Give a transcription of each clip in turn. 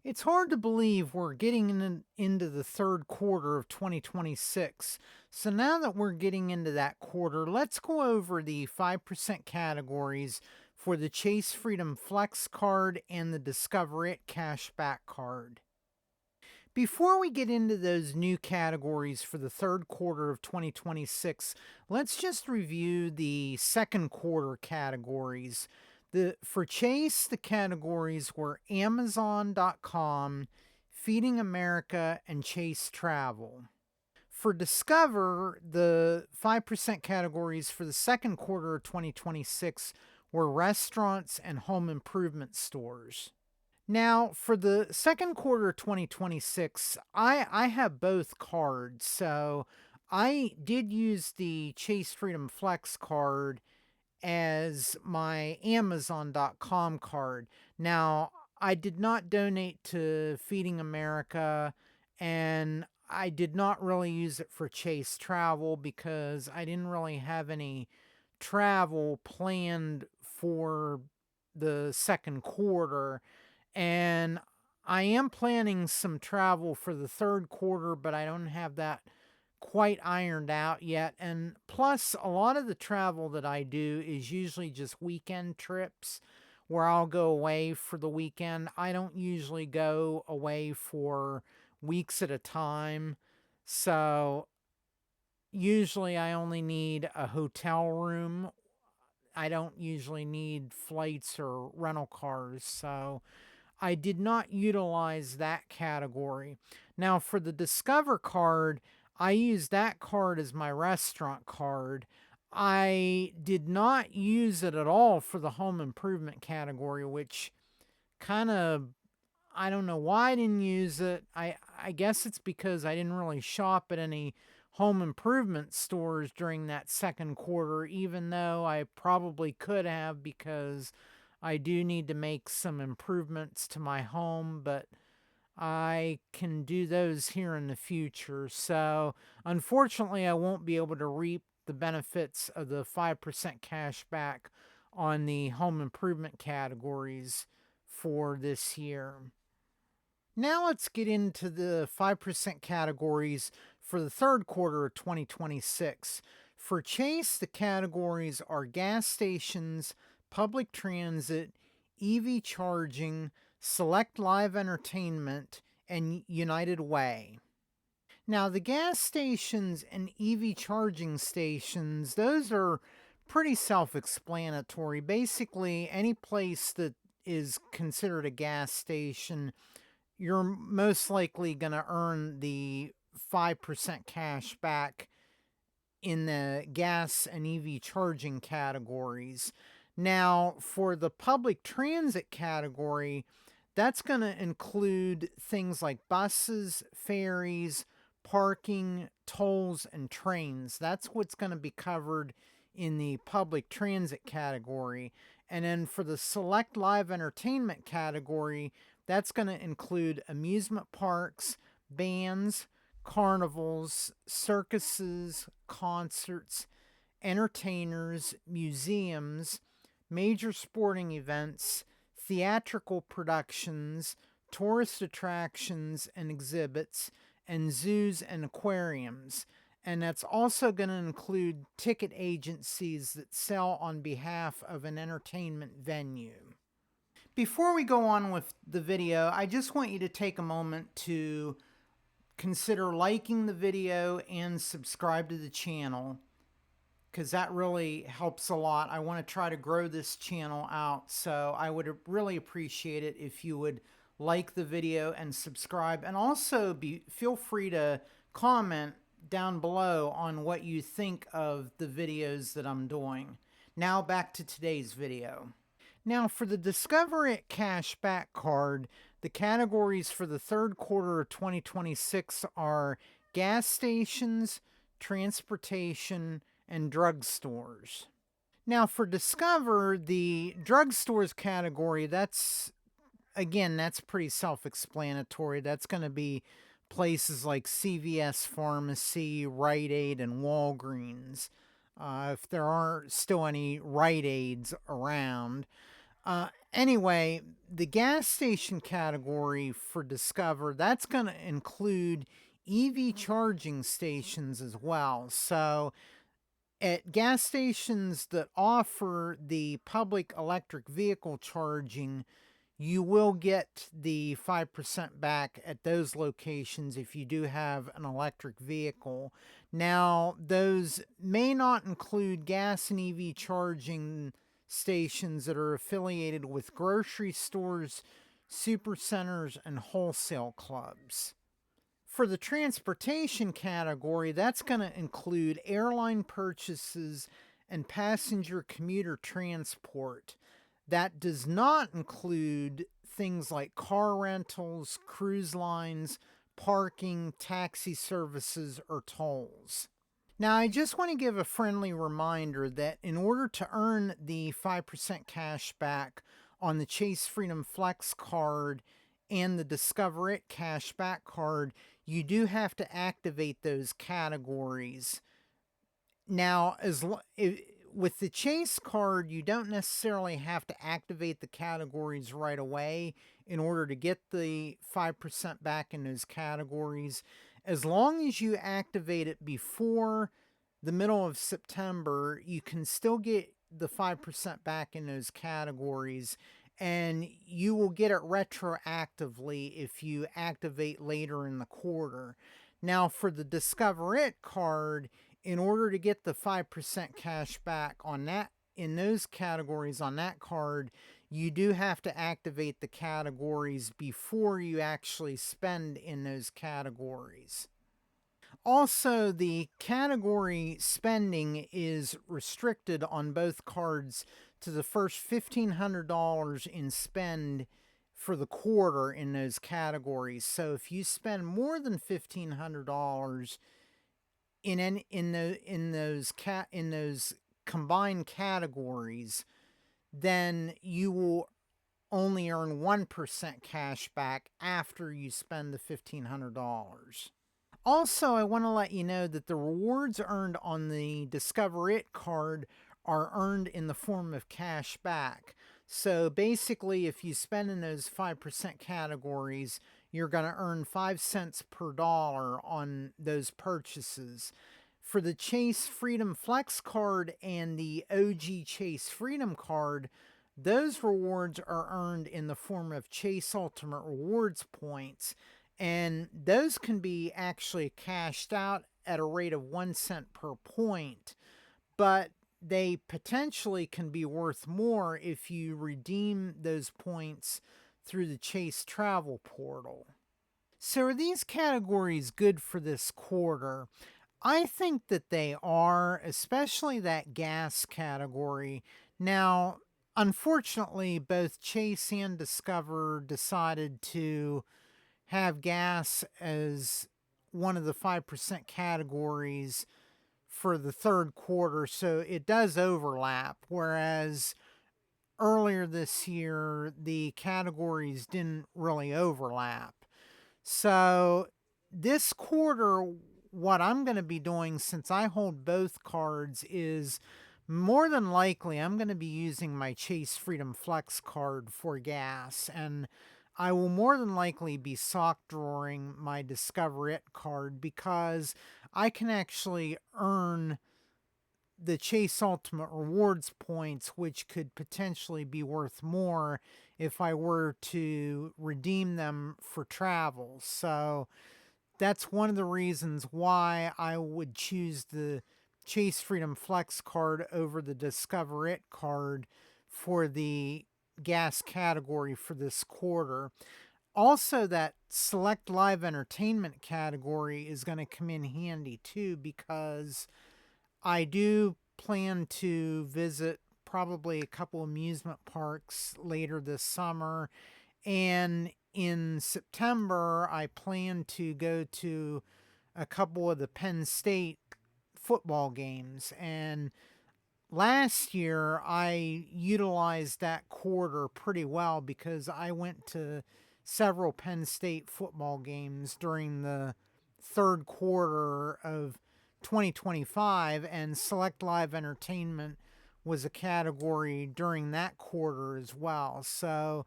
It's hard to believe we're getting into the third quarter of 2026. So now that we're getting into that quarter, let's go over the 5% categories for the Chase Freedom Flex card and the Discover It Cashback card. Before we get into those new categories for the third quarter of 2026, let's just review the second quarter categories. For Chase, the categories were Amazon.com, Feeding America, and Chase Travel. For Discover, the 5% categories for the second quarter of 2026 were restaurants and home improvement stores. Now, for the second quarter of 2026, I have both cards. So I did use the Chase Freedom Flex card as my Amazon.com card. Now, I did not donate to Feeding America, and I did not really use it for Chase Travel because I didn't really have any travel planned for the second quarter. And I am planning some travel for the third quarter, but I don't have that quite ironed out yet. And plus, a lot of the travel that I do is usually just weekend trips where I'll go away for the weekend. I don't usually go away for weeks at a time. So, usually, I only need a hotel room. I don't usually need flights or rental cars. So, I did not utilize that category. Now, for the Discover card, I used that card as my restaurant card. I did not use it at all for the home improvement category, which kind of, I don't know why I didn't use it. I guess it's because I didn't really shop at any home improvement stores during that second quarter, even though I probably could have because I do need to make some improvements to my home, but I can do those here in the future. So, unfortunately, I won't be able to reap the benefits of the 5% cash back on the home improvement categories for this year. Now let's get into the 5% categories for the third quarter of 2026. For Chase, the categories are gas stations, public transit, EV charging, select live entertainment, and United Way. Now, the gas stations and EV charging stations, those are pretty self explanatory. Basically, any place that is considered a gas station, you're most likely going to earn the 5% cash back in the gas and EV charging categories. Now, for the public transit category, that's going to include things like buses, ferries, parking, tolls, and trains. That's what's going to be covered in the public transit category. And then for the select live entertainment category, that's going to include amusement parks, bands, carnivals, circuses, concerts, entertainers, museums, major sporting events, theatrical productions, tourist attractions and exhibits, and zoos and aquariums. And that's also going to include ticket agencies that sell on behalf of an entertainment venue. Before we go on with the video, I just want you to take a moment to consider liking the video and subscribe to the channel because that really helps a lot. I want to try to grow this channel out, so I would really appreciate it if you would like the video and subscribe, and also feel free to comment down below on what you think of the videos that I'm doing. Now back to today's video. Now for the Discover It Cashback card, the categories for the third quarter of 2026 are gas stations, transportation, and drugstores. Now for Discover, the drugstores category, that's pretty self-explanatory. That's going to be places like CVS Pharmacy, Rite Aid, and Walgreens. If there aren't still any Rite Aids around. Anyway, the gas station category for Discover, that's going to include EV charging stations as well. So at gas stations that offer the public electric vehicle charging, you will get the 5% back at those locations if you do have an electric vehicle. Now, those may not include gas and EV charging stations that are affiliated with grocery stores, supercenters, and wholesale clubs. For the transportation category, that's going to include airline purchases and passenger commuter transport. That does not include things like car rentals, cruise lines, parking, taxi services, or tolls. Now, I just want to give a friendly reminder that in order to earn the 5% cash back on the Chase Freedom Flex card and the Discover It cashback card, you do have to activate those categories. Now, with the Chase card, you don't necessarily have to activate the categories right away in order to get the 5% back in those categories. As long as you activate it before the middle of September, you can still get the 5% back in those categories, and you will get it retroactively if you activate later in the quarter. Now, for the Discover It card, in order to get the 5% cash back on that in those categories on that card, you do have to activate the categories before you actually spend in those categories. Also, the category spending is restricted on both cards to the first $1,500 in spend for the quarter in those categories. So if you spend more than $1,500 in those combined categories, then you will only earn 1% cash back after you spend the $1,500. Also, I want to let you know that the rewards earned on the Discover It card are earned in the form of cash back. So basically, if you spend in those 5% categories, you're going to earn 5 cents per dollar on those purchases. For the Chase Freedom Flex card and the OG Chase Freedom card, those rewards are earned in the form of Chase Ultimate Rewards points, and those can be actually cashed out at a rate of 1 cent per point, but they potentially can be worth more if you redeem those points through the Chase Travel Portal. So, are these categories good for this quarter? I think that they are, especially that gas category. Now, unfortunately, both Chase and Discover decided to have gas as one of the 5% categories for the third quarter, so it does overlap. Whereas earlier this year, the categories didn't really overlap. So this quarter, what I'm going to be doing, since I hold both cards, is more than likely I'm going to be using my Chase Freedom Flex card for gas, and I will more than likely be sock drawing my Discover It card because I can actually earn the Chase Ultimate Rewards points, which could potentially be worth more if I were to redeem them for travel. So that's one of the reasons why I would choose the Chase Freedom Flex card over the Discover It card for the gas category for this quarter. Also, that select live entertainment category is going to come in handy too, because I do plan to visit probably a couple amusement parks later this summer. And in September, I plan to go to a couple of the Penn State football games. And last year, I utilized that quarter pretty well because I went to several Penn State football games during the third quarter of 2025, and Select Live Entertainment was a category during that quarter as well. So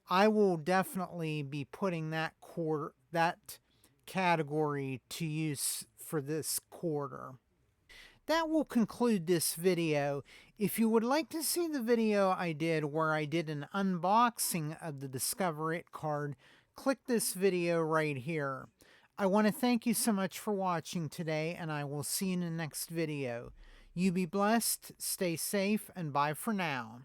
I will definitely be putting that category to use for this quarter. That will conclude this video. If you would like to see the video I did where I did an unboxing of the Discover It card, click this video right here. I want to thank you so much for watching today, and I will see you in the next video. You be blessed, stay safe, and bye for now.